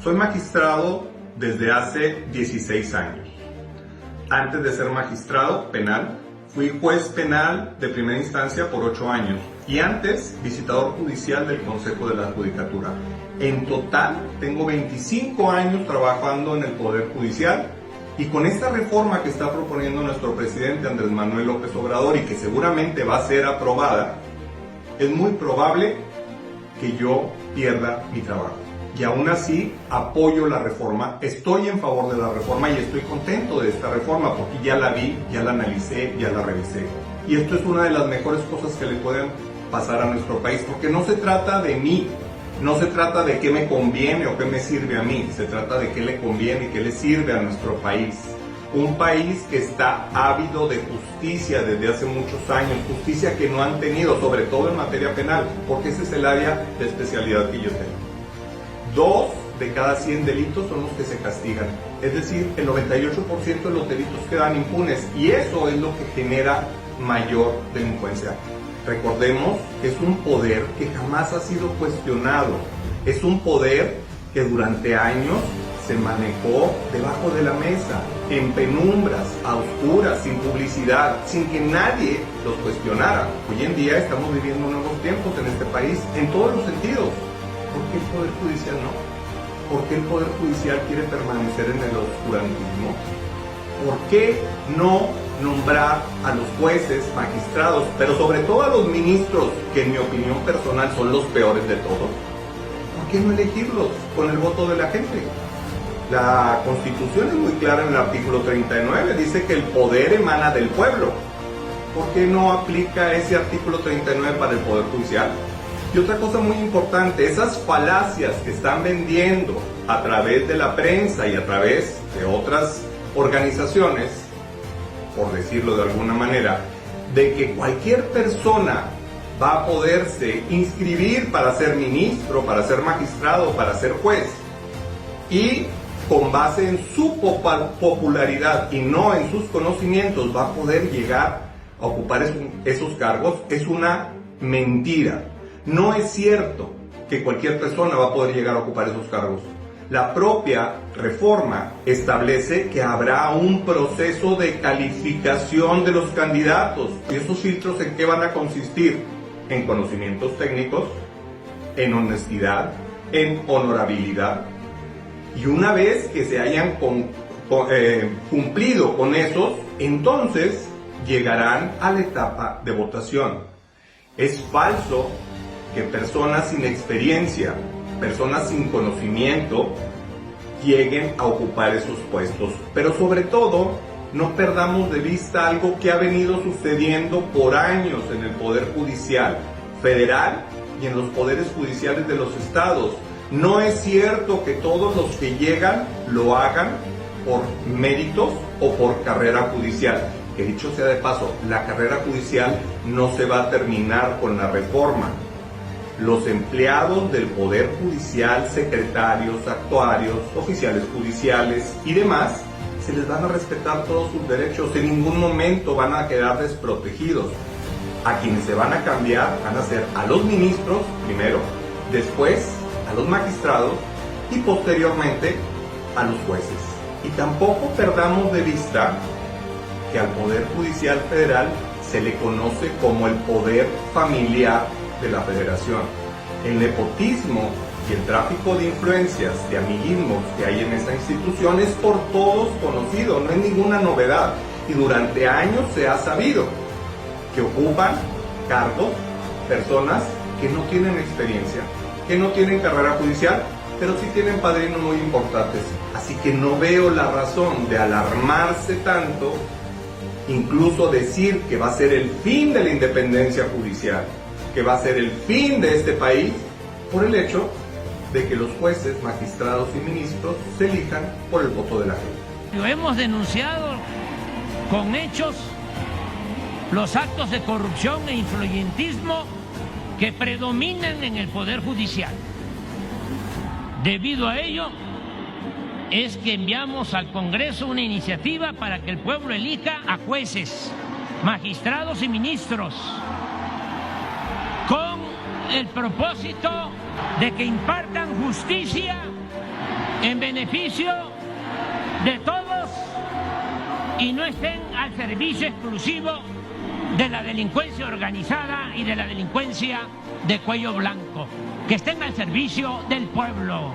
Soy magistrado desde hace 16 años. Antes de ser magistrado penal, fui juez penal de primera instancia por 8 años y antes visitador judicial del Consejo de la Judicatura. En total tengo 25 años trabajando en el Poder Judicial y con esta reforma que está proponiendo nuestro presidente Andrés Manuel López Obrador y que seguramente va a ser aprobada, es muy probable que yo pierda mi trabajo. Y aún así apoyo la reforma, estoy en favor de la reforma y estoy contento de esta reforma porque ya la vi, ya la analicé, ya la revisé. Y esto es una de las mejores cosas que le pueden pasar a nuestro país porque no se trata de mí, no se trata de qué me conviene o qué me sirve a mí, se trata de qué le conviene y qué le sirve a nuestro país. Un país que está ávido de justicia desde hace muchos años, justicia que no han tenido, sobre todo en materia penal, porque ese es el área de especialidad que yo tengo. 2 de cada 100 delitos son los que se castigan, es decir, el 98% de los delitos quedan impunes y eso es lo que genera mayor delincuencia. Recordemos que es un poder que jamás ha sido cuestionado, es un poder que durante años se manejó debajo de la mesa, en penumbras, a oscuras, sin publicidad, sin que nadie los cuestionara. Hoy en día estamos viviendo nuevos tiempos en este país, en todos los sentidos. ¿Por qué el Poder Judicial no? ¿Por qué el Poder Judicial quiere permanecer en el oscurantismo? ¿Por qué no nombrar a los jueces, magistrados, pero sobre todo a los ministros, que en mi opinión personal son los peores de todos? ¿Por qué no elegirlos con el voto de la gente? La Constitución es muy clara en el artículo 39, dice que el poder emana del pueblo. ¿Por qué no aplica ese artículo 39 para el Poder Judicial? Y otra cosa muy importante, esas falacias que están vendiendo a través de la prensa y a través de otras organizaciones, por decirlo de alguna manera, de que cualquier persona va a poderse inscribir para ser ministro, para ser magistrado, para ser juez, y con base en su popularidad y no en sus conocimientos va a poder llegar a ocupar esos cargos, es una mentira. No es cierto que cualquier persona va a poder llegar a ocupar esos cargos. La propia reforma establece que habrá un proceso de calificación de los candidatos. ¿Y esos filtros en qué van a consistir? En conocimientos técnicos, en honestidad, en honorabilidad. Y una vez que se hayan cumplido con esos, entonces llegarán a la etapa de votación. Es falso que personas sin experiencia, personas sin conocimiento, lleguen a ocupar esos puestos. Pero sobre todo, no perdamos de vista algo que ha venido sucediendo por años en el Poder Judicial Federal y en los poderes judiciales de los estados. No es cierto que todos los que llegan lo hagan por méritos o por carrera judicial. Que dicho sea de paso, la carrera judicial no se va a terminar con la reforma. Los empleados del Poder Judicial, secretarios, actuarios, oficiales judiciales y demás, se les van a respetar todos sus derechos, en ningún momento van a quedar desprotegidos. A quienes se van a cambiar van a ser a los ministros primero, después a los magistrados y posteriormente a los jueces. Y tampoco perdamos de vista que al Poder Judicial Federal se le conoce como el poder familiar de la Federación. El nepotismo y el tráfico de influencias, de amiguismos que hay en esta institución es por todos conocido, no es ninguna novedad. Y durante años se ha sabido que ocupan cargos personas que no tienen experiencia, que no tienen carrera judicial, pero sí tienen padrinos muy importantes. Así que no veo la razón de alarmarse tanto, incluso decir que va a ser el fin de la independencia judicial, que va a ser el fin de este país, por el hecho de que los jueces, magistrados y ministros se elijan por el voto de la gente. Lo hemos denunciado con hechos los actos de corrupción e influyentismo que predominan en el Poder Judicial. Debido a ello, es que enviamos al Congreso una iniciativa para que el pueblo elija a jueces, magistrados y ministros, con el propósito de que impartan justicia en beneficio de todos y no estén al servicio exclusivo de la delincuencia organizada y de la delincuencia de cuello blanco, que estén al servicio del pueblo.